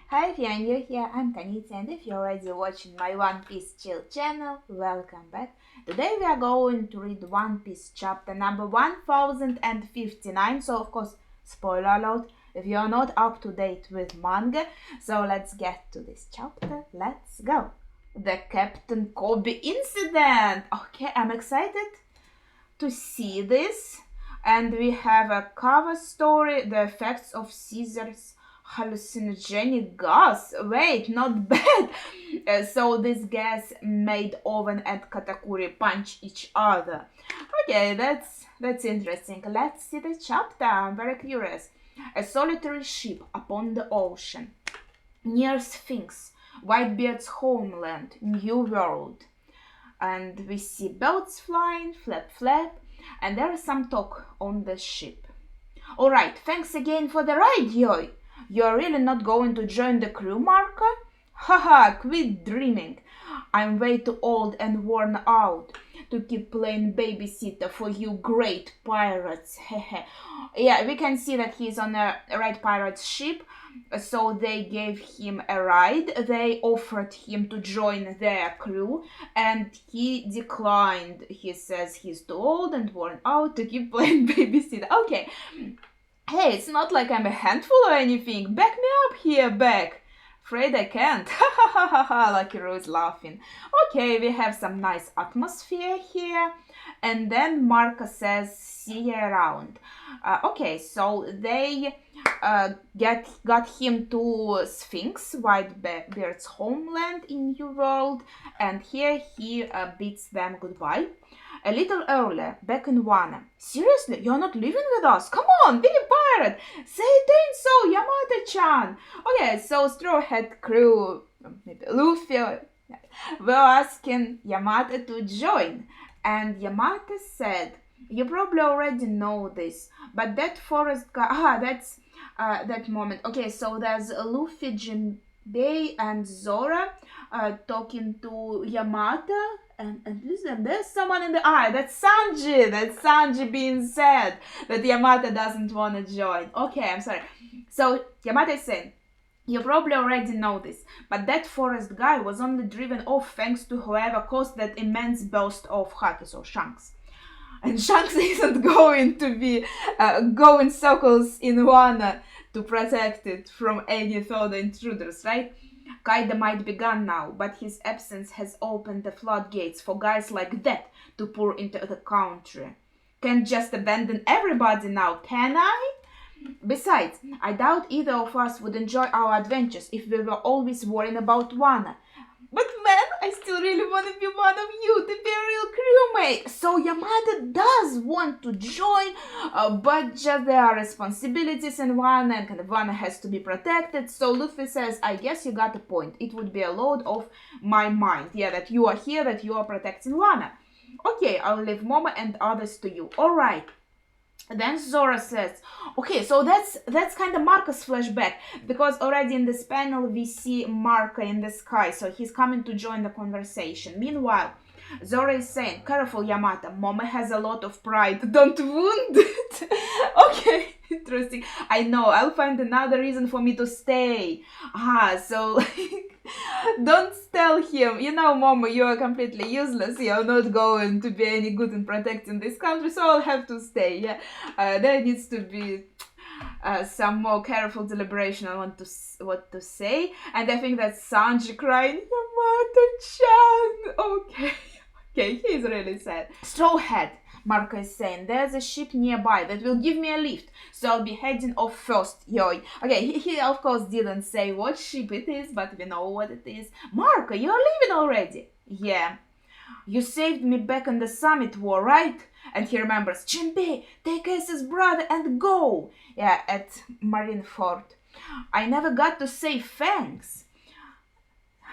Hi, if you are new here, I'm Kanita, and if you're already watching my One Piece Chill channel, welcome back. Today we are going to read One Piece chapter number 1059, so of course, spoiler alert, if you are not up to date with manga, so let's get to this chapter, let's go. The Captain Kobe incident! Okay, I'm excited to see this, and we have a cover story, the effects of Caesar's hallucinogenic gas. Wait, not bad. So this gas made Owen and Katakuri punch each other. Okay, that's interesting. Let's see the chapter. I'm very curious. A solitary ship upon the ocean, near Sphinx, Whitebeard's homeland, New World. And we see birds flying, flap flap, and there is some talk on the ship. Alright, thanks again for the ride, Yoi. You're really not going to join the crew, Marco? Haha, quit dreaming. I'm way too old and worn out to keep playing babysitter for you great pirates. Yeah, we can see that he's on a Red Pirate's ship, so they gave him a ride. They offered him to join their crew, and he declined. He says he's too old and worn out to keep playing babysitter. Okay. Hey, it's not like I'm a handful or anything. Back me up here, Beck. Afraid I can't. Ha ha ha ha ha, Lucky Rose laughing. Okay, we have some nice atmosphere here. And then Marco says, see you around. Okay, so they got him to Sphinx, Whitebeard's homeland in New World. And here he bids them goodbye. A little earlier, back in Wano. Seriously, you're not leaving with us? Come on, be a pirate! Say it ain't so, Yamata-chan! Okay, so Straw Hat crew, maybe Luffy, were asking Yamata to join. And Yamata said, you probably already know this, but that forest guy, that's that moment. Okay, so there's Luffy, Jinbei, and Zora talking to Yamata. And listen, there's someone in the eye. That's Sanji. That's Sanji being sad that Yamata doesn't want to join. Okay, I'm sorry. So Yamata is saying, you probably already know this, but that forest guy was only driven off thanks to whoever caused that immense burst of Haki, so Shanks. And Shanks isn't going to be going circles in Wano to protect it from any further intruders, right? Kaido might be gone now, but his absence has opened the floodgates for guys like that to pour into the country. Can't just abandon everybody now, can I? Besides, I doubt either of us would enjoy our adventures if we were always worrying about Wano. But man, I still really want to be one of you, to be a real crewmate. So Yamada does want to join, but just there are responsibilities in Wano, and kind of Wano has to be protected. So Luffy says, I guess you got a point. It would be a load off my mind. Yeah, that you are here, that you are protecting Wano. Okay, I'll leave Momo and others to you. Alright. Then Zora says, okay, so that's kind of Marco's flashback, because already in this panel we see Marco in the sky, so he's coming to join the conversation. Meanwhile, Zora is saying, careful Yamata, Momo has a lot of pride, don't wound it. Okay, interesting. I know, I'll find another reason for me to stay. So don't tell him, you know, Momo, you are completely useless, you're not going to be any good in protecting this country, so I'll have to stay, yeah. There needs to be some more careful deliberation on what to say, and I think that's Sanji crying, Yamato-chan, okay. Okay, he's really sad. Straw Hat, Marco is saying, there's a ship nearby that will give me a lift, so I'll be heading off first, Yoi. Okay, he of course didn't say what ship it is, but we know what it is. Marco, you're leaving already? Yeah. You saved me back in the Summit War, right? And he remembers, Jinbei, take Ace's brother and go! Yeah, at Marineford. I never got to say thanks.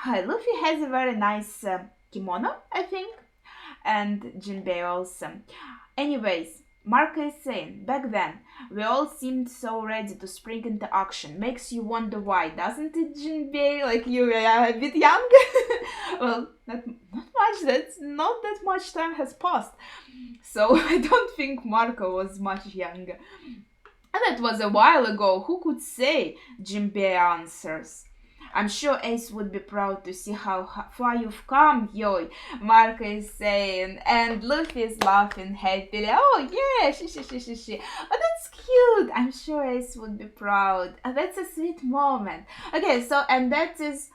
Luffy has a very nice kimono, I think. And Jinbei also. Anyways, Marco is saying, back then, we all seemed so ready to spring into action. Makes you wonder why, doesn't it, Jinbei? Like you are a bit young? Well, not much, that's not that much time has passed. So I don't think Marco was much younger. And that was a while ago, who could say? Jinbei answers. I'm sure Ace would be proud to see how far you've come, yo, Marco is saying, and Luffy is laughing happily. Oh yeah, she. Oh, that's cute. I'm sure Ace would be proud. That's a sweet moment. Okay, so, and that is,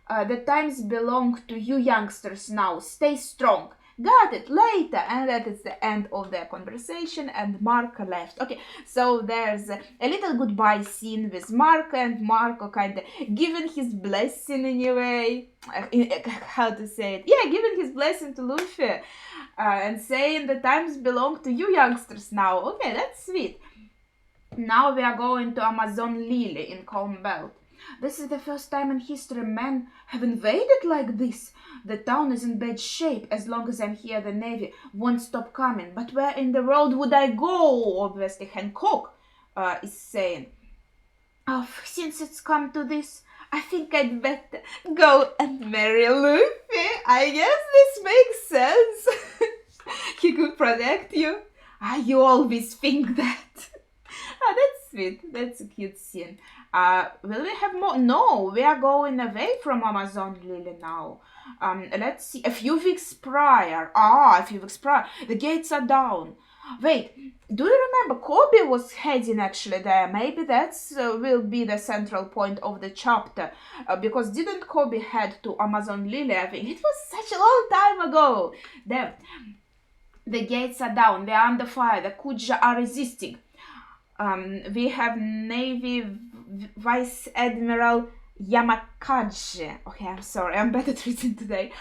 the times belong to you youngsters now. Stay strong. Got it, later. And that is the end of their conversation, and Marco left. Okay, so there's a little goodbye scene with Marco, and Marco kind of giving his blessing in a way. How to say it? Yeah, giving his blessing to Luffy, and saying the times belong to you youngsters now. Okay, that's sweet. Now we are going to Amazon Lily in Calm Belt. This is the first time in history men have invaded like this. The town is in bad shape. As long as I'm here, the Navy won't stop coming. But where in the world would I go? Obviously, Hancock is saying. Oh, since it's come to this, I think I'd better go and marry Luffy. I guess this makes sense. He could protect you. You always think that. That's sweet. That's a cute scene. Will we have more? No, we are going away from Amazon Lily now. Let's see. A few weeks prior. The gates are down. Wait, do you remember Kobe was heading actually there? Maybe that's will be the central point of the chapter. Because didn't Kobe head to Amazon Lily? I think it was such a long time ago. The gates are down. They are under fire. The Kuja are resisting. We have Navy Vice Admiral Yamakaji. Okay, I'm sorry, I'm bad at reading today.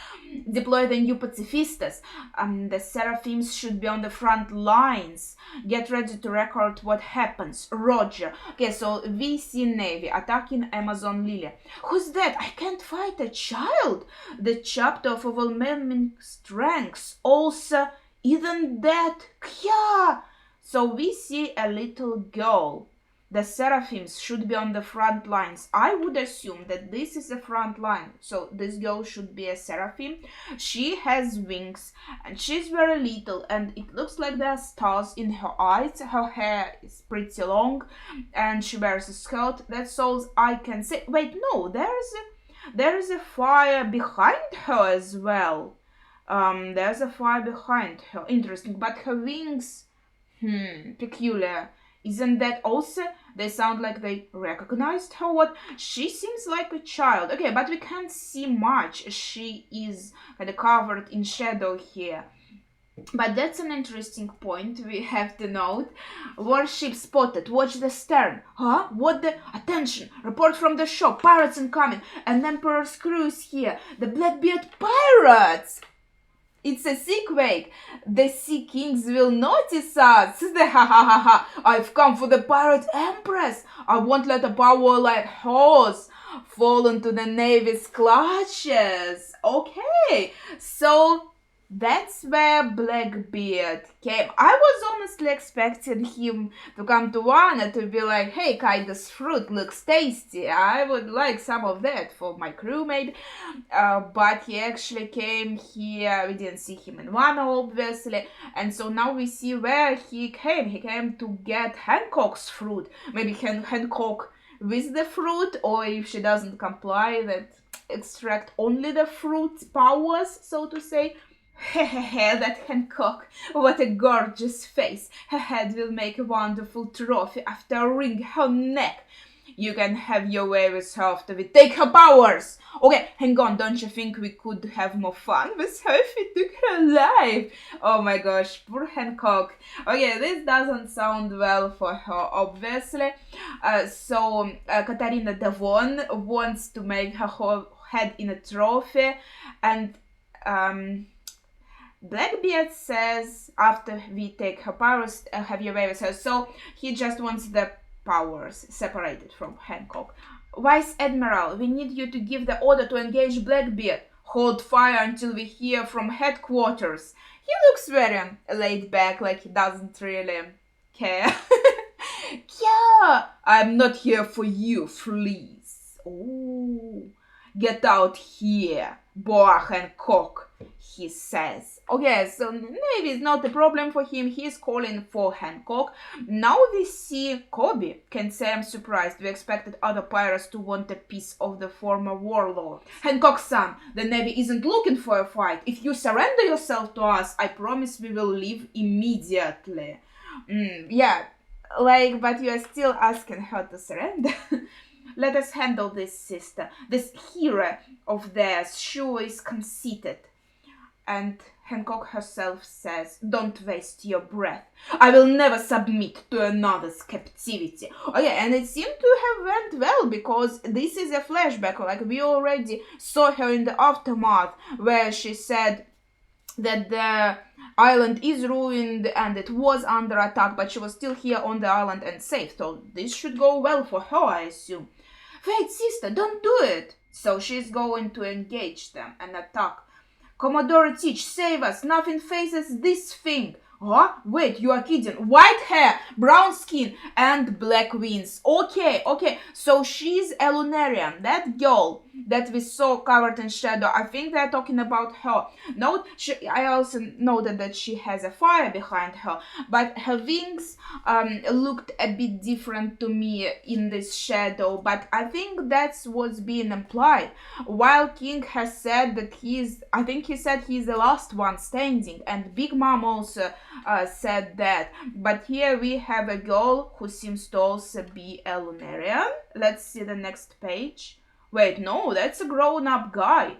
Deploy the new pacifistas. The Seraphims should be on the front lines. Get ready to record what happens. Roger. Okay, so we see Navy attacking Amazon Lily. Who's that? I can't fight a child. The chapter of overwhelming strengths. Also, isn't that Kya? So we see a little girl. The Seraphims should be on the front lines. I would assume that this is a front line. So this girl should be a Seraphim. She has wings and she's very little and it looks like there are stars in her eyes. Her hair is pretty long and she wears a skirt. That's all I can say. Wait, no, there is a fire behind her as well. There's a fire behind her. Interesting, but her wings... peculiar. Isn't that also? They sound like they recognized her. What? She seems like a child. Okay, but we can't see much. She is kind of covered in shadow here. But that's an interesting point we have to note. Warship spotted. Watch the stern. Huh? What the? Attention! Report from the shop. Pirates incoming. An Emperor's crew is here. The Blackbeard pirates! It's a sea quake. The Sea Kings will notice us. I've come for the Pirate Empress. I won't let a power like hers fall into the Navy's clutches. Okay, so that's where Blackbeard came. I was honestly expecting him to come to Wano to be like, hey, Kaido's fruit looks tasty. I would like some of that for my crew maybe. But he actually came here. We didn't see him in Wano, obviously. And so now we see where he came. He came to get Hancock's fruit. Maybe Hancock with the fruit, or if she doesn't comply, that extract only the fruit powers, so to say. Hehehe, that Hancock, what a gorgeous face. Her head will make a wonderful trophy after a ring her neck. You can have your way with her after we take her powers. Okay, hang on, don't you think we could have more fun with her if we took her life? Oh my gosh, poor Hancock. Okay, this doesn't sound well for her, obviously. So Katarina Devon wants to make her whole head in a trophy, and Blackbeard says after we take her powers, have your way with her. So he just wants the powers separated from Hancock. Vice Admiral, we need you to give the order to engage Blackbeard. Hold fire until we hear from headquarters. He looks very laid back, like he doesn't really care. Yeah, I'm not here for you, fleas. Oh, Get out here, Boa Hancock, he says. Okay, so Navy is not a problem for him. He's calling for Hancock. Now we see Kobe can say, I'm surprised. We expected other pirates to want a piece of the former warlord. Hancock-san, the Navy isn't looking for a fight. If you surrender yourself to us, I promise we will leave immediately. Yeah, like, but you are still asking her to surrender. Let us handle this, sister. This hero of theirs sure is conceited. And Hancock herself says, don't waste your breath. I will never submit to another's captivity. Oh yeah, and it seemed to have went well, because this is a flashback. Like, we already saw her in the aftermath, where she said that the island is ruined and it was under attack, but she was still here on the island and safe. So this should go well for her, I assume. Wait, sister, don't do it. So she's going to engage them and attack. Commodore Teach, save us. Nothing faces this thing. Huh? Wait, you are kidding. White hair, brown skin, and black wings. Okay. So she's a Lunarian. That girl that we saw covered in shadow, I think they're talking about her. Note, I also noted that she has a fire behind her, but her wings looked a bit different to me in this shadow, but I think that's what's being implied. While King has said that I think he said he's the last one standing, and Big Mom also said that. But here we have a girl who seems to also be a Lunarian. Let's see the next page. Wait, no, that's a grown-up guy.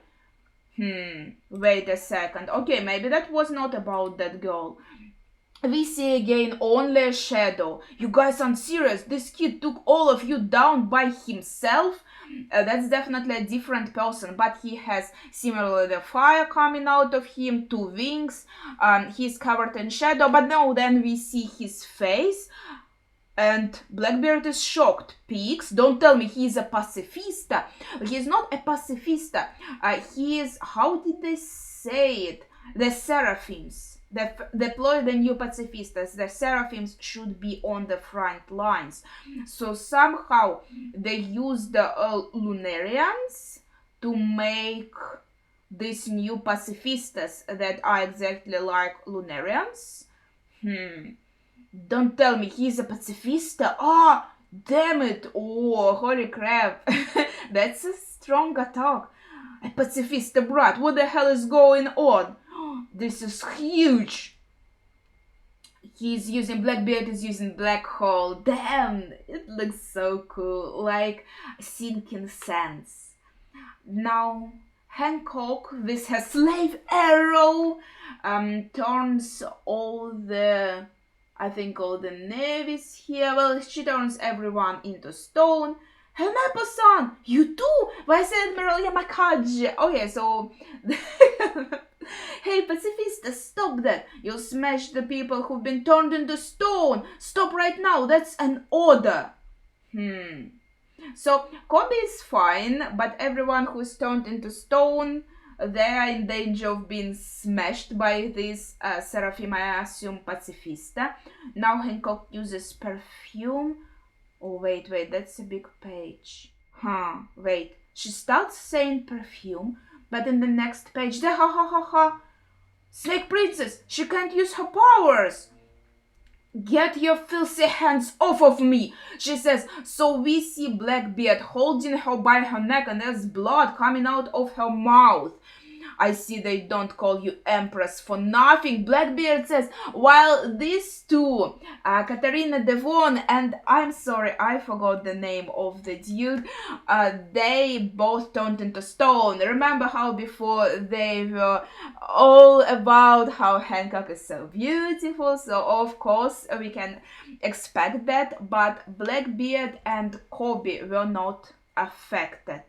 Wait a second. Okay, maybe that was not about that girl. We see again only a shadow. You guys aren't serious. This kid took all of you down by himself. That's definitely a different person, but he has similarly the fire coming out of him, two wings. He's covered in shadow, but no, then we see his face. And Blackbeard is shocked. Pigs, don't tell me he's a pacifista. He's not a pacifista. He is, how did they say it? The Seraphims. Deploy the new pacifistas. The Seraphims should be on the front lines. So somehow they use the Lunarians to make these new pacifistas that are exactly like Lunarians. Don't tell me he's a pacifista. Ah, damn it. Oh, holy crap. That's a strong attack. A pacifista brat. What the hell is going on? This is huge. He's using Blackbeard is using Black Hole. Damn, it looks so cool. Like sinking sands. Now Hancock with her slave arrow turns all the navies here. Well, she turns everyone into stone. Helmeppo-san, you too? Vice Admiral Yamakaji. Okay, so hey, pacifista, stop that. You'll smash the people who've been turned into stone. Stop right now. That's an order. So Kobe is fine, but everyone who's turned into stone, they are in danger of being smashed by this Seraphim, I assume, pacifista. Now Hancock uses perfume. Oh, wait, that's a big page. Wait. She starts saying perfume, but in the next page, Snake Princess, she can't use her powers. Get your filthy hands off of me, she says. So we see Blackbeard holding her by her neck, and there's blood coming out of her mouth. I see they don't call you Empress for nothing, Blackbeard says, while these two, Katarina Devon and, I'm sorry, I forgot the name of the dude, they both turned into stone. Remember how before they were all about how Hancock is so beautiful, so of course we can expect that, but Blackbeard and Kobe were not affected.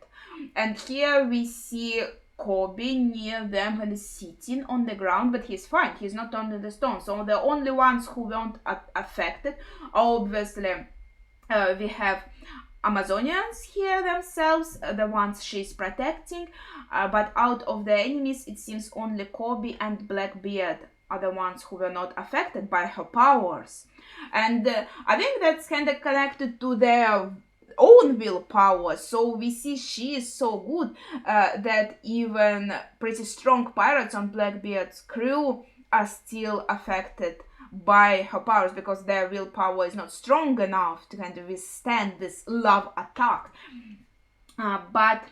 And here we see Kobe near them and is sitting on the ground, but he's fine. He's not under the stone. So the only ones who weren't affected, obviously, we have Amazonians here themselves, the ones she's protecting. But out of the enemies, it seems only Kobe and Blackbeard are the ones who were not affected by her powers. And I think that's kind of connected to their own willpower. So we see she is so good that even pretty strong pirates on Blackbeard's crew are still affected by her powers because their willpower is not strong enough to kind of withstand this love attack. But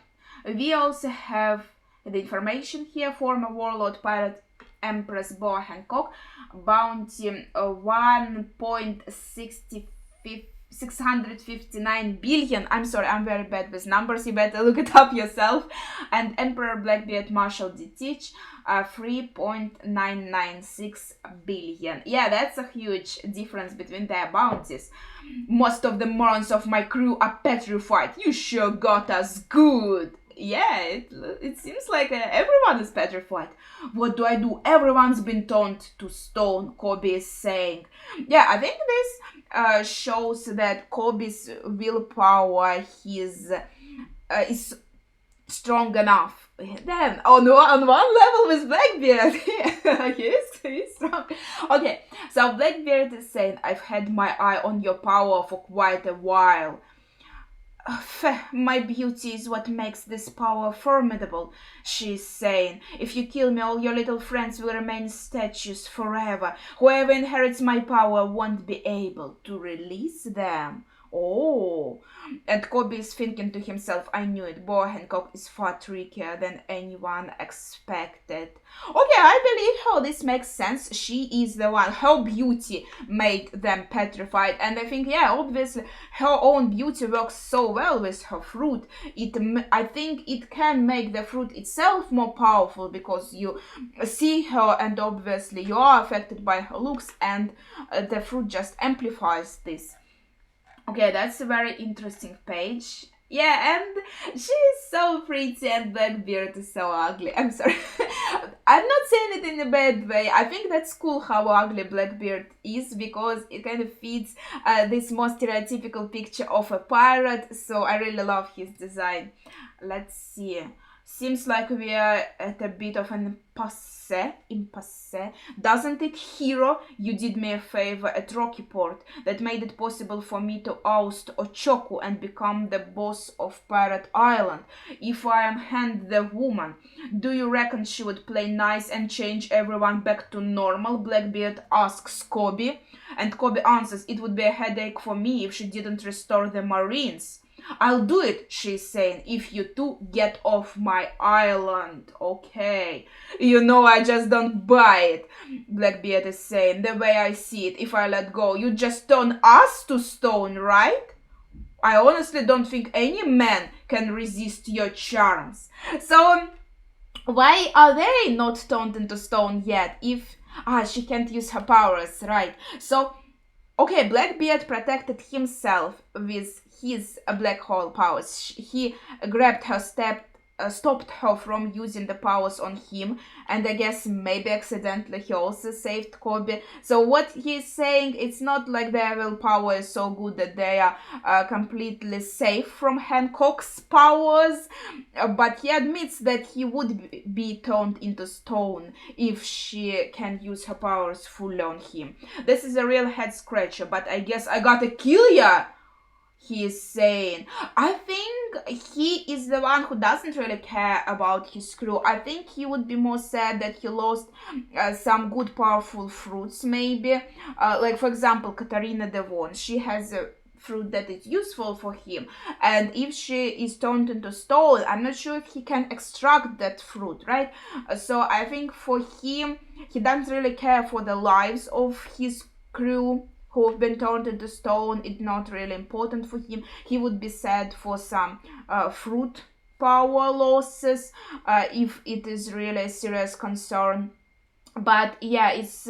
we also have the information here: former warlord pirate Empress Boa Hancock, bounty 1.659 billion. I'm sorry, I'm very bad with numbers, you better look it up yourself. And Emperor Blackbeard Marshal Detich, 3.996 billion. Yeah, that's a huge difference between their bounties. Most of the morons of my crew are petrified. You sure got us good. Yeah, it seems like everyone is petrified. What do I do? Everyone's been turned to stone, Kobe is saying. Yeah, I think this shows that Kobe's willpower is strong enough. Then on one level with Blackbeard, he's strong. Okay, so Blackbeard is saying, I've had my eye on your power for quite a while. My beauty is what makes this power formidable, she's saying. If you kill me, all your little friends will remain statues forever. Whoever inherits my power won't be able to release them. Oh, and Kobe is thinking to himself, I knew it, Boa Hancock is far trickier than anyone expected. Okay, I believe how this makes sense. She is the one, her beauty made them petrified. And I think, yeah, obviously her own beauty works so well with her fruit. I think it can make the fruit itself more powerful because you see her and obviously you are affected by her looks, and the fruit just amplifies this. Okay, that's a very interesting page. Yeah, and she's so pretty and Blackbeard is so ugly. I'm sorry. I'm not saying it in a bad way. I think that's cool how ugly Blackbeard is because it kind of fits this more stereotypical picture of a pirate. So I really love his design. Let's see. Seems like we are at a bit of an impasse. Doesn't it, hero? You did me a favor at Rockyport that made it possible for me to oust Ochoku and become the boss of Pirate Island. If I am Hand the woman, do you reckon she would play nice and change everyone back to normal? Blackbeard asks Kobe, and Kobe answers, it would be a headache for me if she didn't restore the Marines. I'll do it, she's saying, if you two get off my island. Okay. You know, I just don't buy it, Blackbeard is saying. The way I see it, if I let go, you just turn us to stone, right? I honestly don't think any man can resist your charms. So, why are they not turned into stone yet? If, she can't use her powers, right? So, okay, Blackbeard protected himself with his black hole powers. He grabbed her, stopped her from using the powers on him, and I guess maybe accidentally he also saved Kobe. So what he's saying, it's not like their willpower is so good that they are completely safe from Hancock's powers, but he admits that he would be turned into stone if she can use her powers fully on him. This is a real head scratcher, but I guess I gotta kill ya, he is saying. I think he is the one who doesn't really care about his crew. I think he would be more sad that he lost some good powerful fruits, maybe. Like, for example, Katarina Devon. She has a fruit that is useful for him. And if she is turned into stone, I'm not sure if he can extract that fruit, right? So I think for him, he doesn't really care for the lives of his crew who have been turned into stone. It's not really important for him. He would be sad for some fruit power losses if it is really a serious concern. But yeah, it's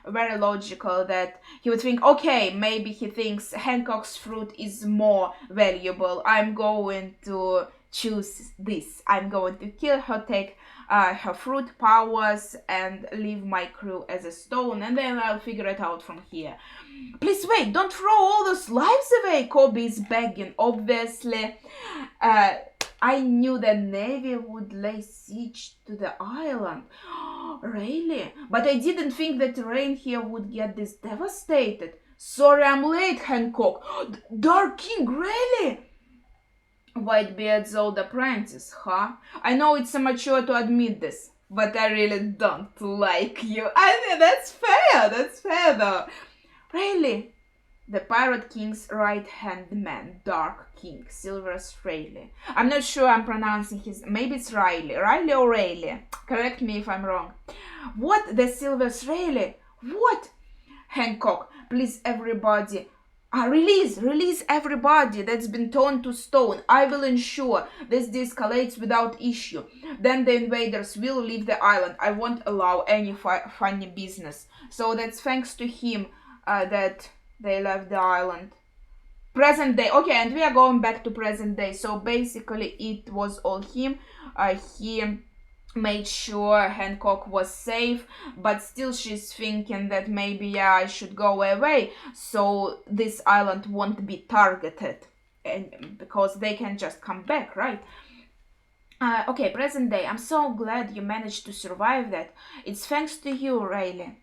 very logical that he would think, okay, maybe he thinks Hancock's fruit is more valuable. I'm going to choose this. I'm going to kill her, take her fruit powers, and leave my crew as a stone, and then I'll figure it out from here. Please wait, don't throw all those lives away, Kobe is begging. Obviously, I knew the Navy would lay siege to the island. Really? But I didn't think that rain here would get this devastated. Sorry I'm late, Hancock. Dark King, really? Whitebeard's old apprentice, huh? I know it's immature to admit this, but I really don't like you. I mean, that's fair though. Really? The Pirate King's right-hand man, Dark King, Silvers Rayleigh. I'm not sure I'm pronouncing maybe it's Riley or Rayleigh. Correct me if I'm wrong. What? The Silvers Rayleigh? What? Hancock, please everybody. Release everybody that's been turned to stone. I will ensure this de-escalates without issue. Then the invaders will leave the island. I won't allow any funny business. So that's thanks to him that they left the island. Present day. Okay, and we are going back to present day. So basically it was all him. He made sure Hancock was safe, but still she's thinking that maybe I should go away so this island won't be targeted, and because they can just come back, right? Okay, present day. I'm so glad you managed to survive that. It's thanks to you, Rayleigh.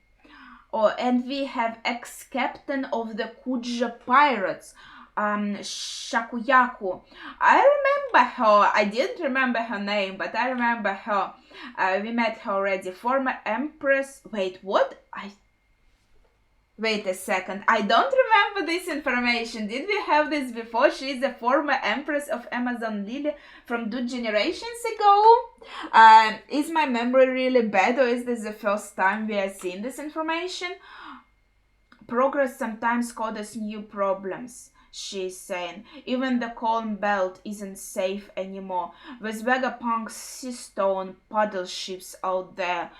Oh, and we have ex-captain of the Kuja pirates, Shakuyaku. I remember her. I didn't remember her name, but I remember her. We met her already. Former empress. Wait, what? Wait a second. I don't remember this information. Did we have this before? She is a former empress of Amazon Lily from 2 generations ago. Is my memory really bad, or is this the first time we are seeing this information? Progress sometimes causes new problems, she's saying. Even the Calm Belt isn't safe anymore. With Vegapunk's Seastone paddle ships out there.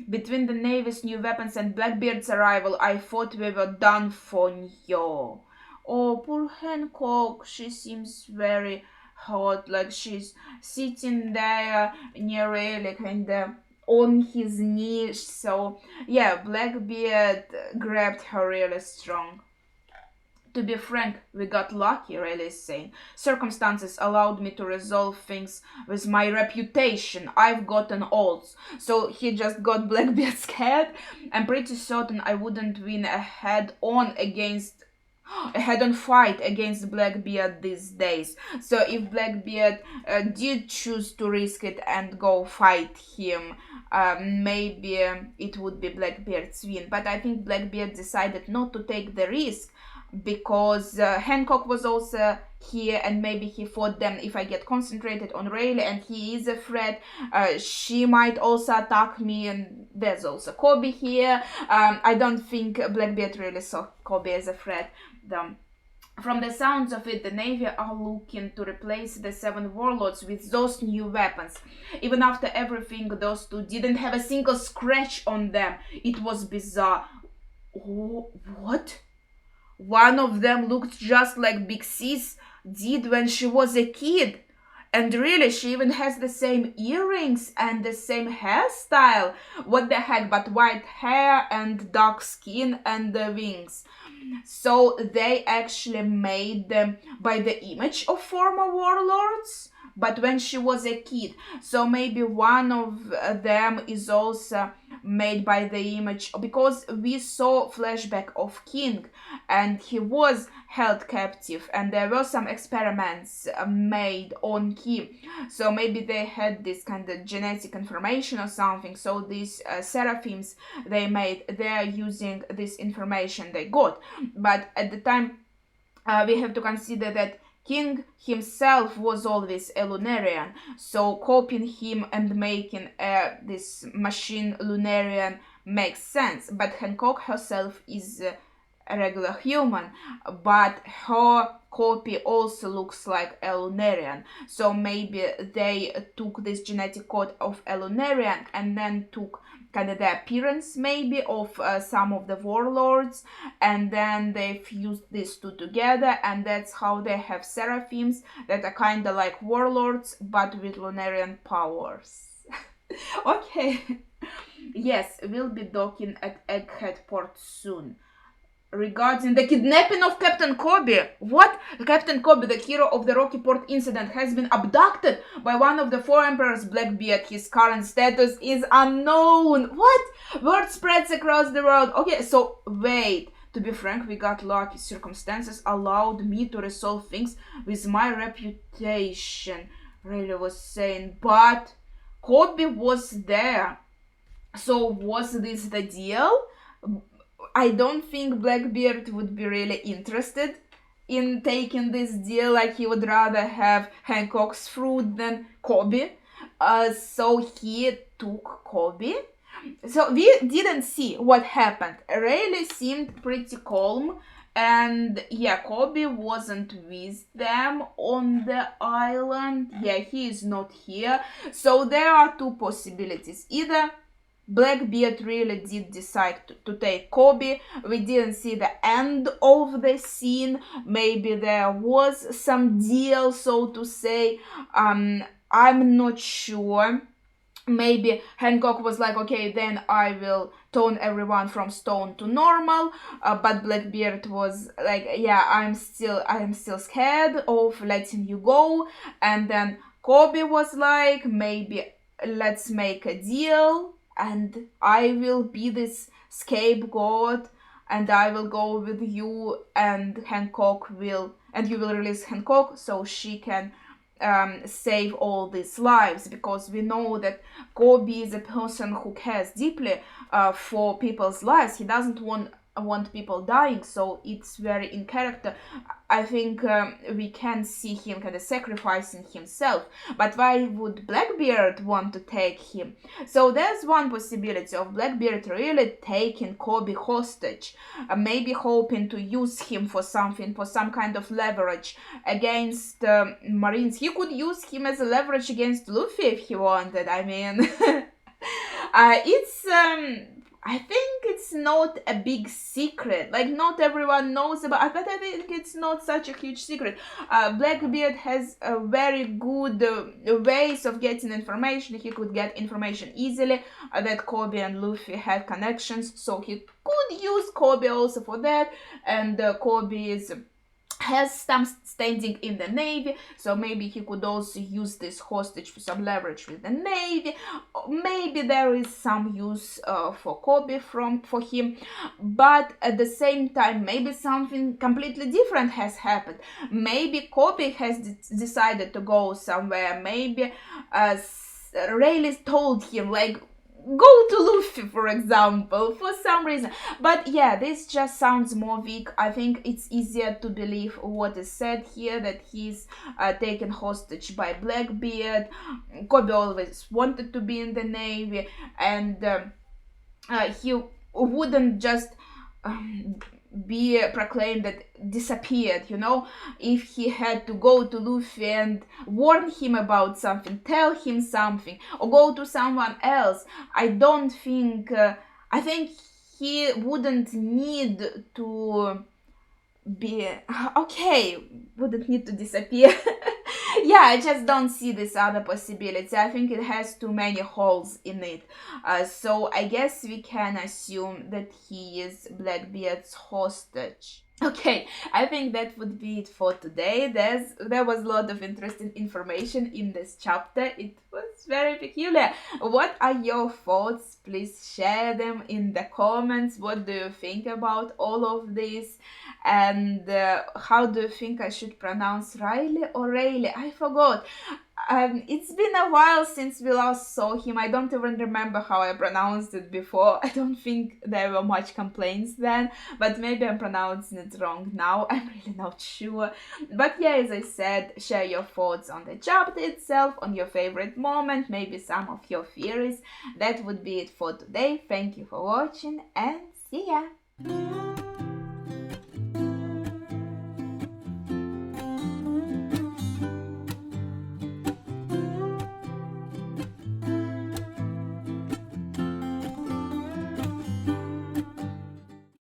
Between the Navy's new weapons and Blackbeard's arrival, I thought we were done for you. Oh, poor Hancock. She seems very hurt, like she's sitting there near Rayleigh, kinda on his knees. So yeah, Blackbeard grabbed her really strong. To be frank, we got lucky, Rayleigh is saying. Circumstances allowed me to resolve things with my reputation. I've gotten old. So he just got Blackbeard scared. I'm pretty certain I wouldn't win a head-on fight against Blackbeard these days. So if Blackbeard did choose to risk it and go fight him, maybe it would be Blackbeard's win. But I think Blackbeard decided not to take the risk, because Hancock was also here, and maybe he thought, then if I get concentrated on Rayleigh and he is a threat, she might also attack me, and there's also Kobe here. I don't think Blackbeard really saw Kobe as a threat. From the sounds of it, the Navy are looking to replace the 7 warlords with those new weapons. Even after everything, those 2 didn't have a single scratch on them. It was bizarre. Oh, what? One of them looked just like Big Sis did when she was a kid. And really, she even has the same earrings and the same hairstyle. What the heck, but white hair and dark skin and the wings. So they actually made them by the image of former warlords, but when she was a kid. So maybe one of them is also made by the image, because we saw flashback of King and he was held captive and there were some experiments made on him. So maybe they had this kind of genetic information or something. So these seraphims they made, they're using this information they got. But at the time we have to consider that King himself was always a Lunarian, so copying him and making this machine Lunarian makes sense. But Hancock herself is a regular human, but her copy also looks like a Lunarian. So maybe they took this genetic code of a Lunarian and then took kind of the appearance maybe of some of the warlords, and then they fused these 2 together, and that's how they have seraphims that are kind of like warlords but with Lunarian powers. Okay. Yes, we'll be docking at Egghead Port soon. Regarding the kidnapping of Captain Kobe. What? Captain Kobe, the hero of the Rocky Port incident, has been abducted by one of the 4 emperors, Blackbeard. His current status is unknown. What? Word spreads across the world. Okay, so wait. To be frank, we got lucky. Circumstances allowed me to resolve things with my reputation, Riley was saying. But Kobe was there. So was this the deal? I don't think Blackbeard would be really interested in taking this deal. Like, he would rather have Hancock's fruit than Kobe. So he took Kobe. So we didn't see what happened. Rayleigh seemed pretty calm, and yeah, Kobe wasn't with them on the island. Yeah, he is not here. So there are two possibilities. Either Blackbeard really did decide to take Kobe. We didn't see the end of the scene. Maybe there was some deal, so to say. I'm not sure. Maybe Hancock was like, okay, then I will turn everyone from stone to normal. But Blackbeard was like, yeah, I am still scared of letting you go. And then Kobe was like, maybe let's make a deal, and I will be this scapegoat, and I will go with you, and you will release Hancock so she can save all these lives, because we know that Kobe is a person who cares deeply for people's lives. He doesn't want people dying, so it's very in character. I think we can see him kind of sacrificing himself. But why would Blackbeard want to take him? So there's one possibility of Blackbeard really taking Kobe hostage, maybe hoping to use him for something, for some kind of leverage against Marines. He could use him as a leverage against Luffy if he wanted. I mean, I think it's not a big secret. Like, not everyone knows about, but I think it's not such a huge secret. Blackbeard has a very good ways of getting information. He could get information easily, that Kobe and Luffy have connections, so he could use Kobe also for that. And Kobe has some standing in the Navy, so maybe he could also use this hostage for some leverage with the Navy. Maybe there is some use for Kobe for him, but at the same time, maybe something completely different has happened. Maybe Kobe has decided to go somewhere. Maybe Rayleigh told him, like, go to Luffy, for example, for some reason. But yeah, this just sounds more weak. I think it's easier to believe what is said here, that he's taken hostage by Blackbeard. Kobe always wanted to be in the Navy, and he wouldn't just be proclaimed that disappeared, you know. If he had to go to Luffy and warn him about something, tell him something, or go to someone else, I think he wouldn't need to disappear. Yeah, I just don't see this other possibility. I think it has too many holes in it. So I guess we can assume that he is Blackbeard's hostage. Okay, I think that would be it for today. There was a lot of interesting information in this chapter. It was very peculiar. What are your thoughts? Please share them in the comments. What do you think about all of this? And how do you think I should pronounce Riley or Rayleigh? I forgot. It's been a while since we last saw him. I don't even remember how I pronounced it before. I don't think there were much complaints then, but maybe I'm pronouncing it wrong now. I'm really not sure. But yeah, as I said, share your thoughts on the chapter itself, on your favorite moment, maybe some of your theories. That would be it for today. Thank you for watching, and see ya!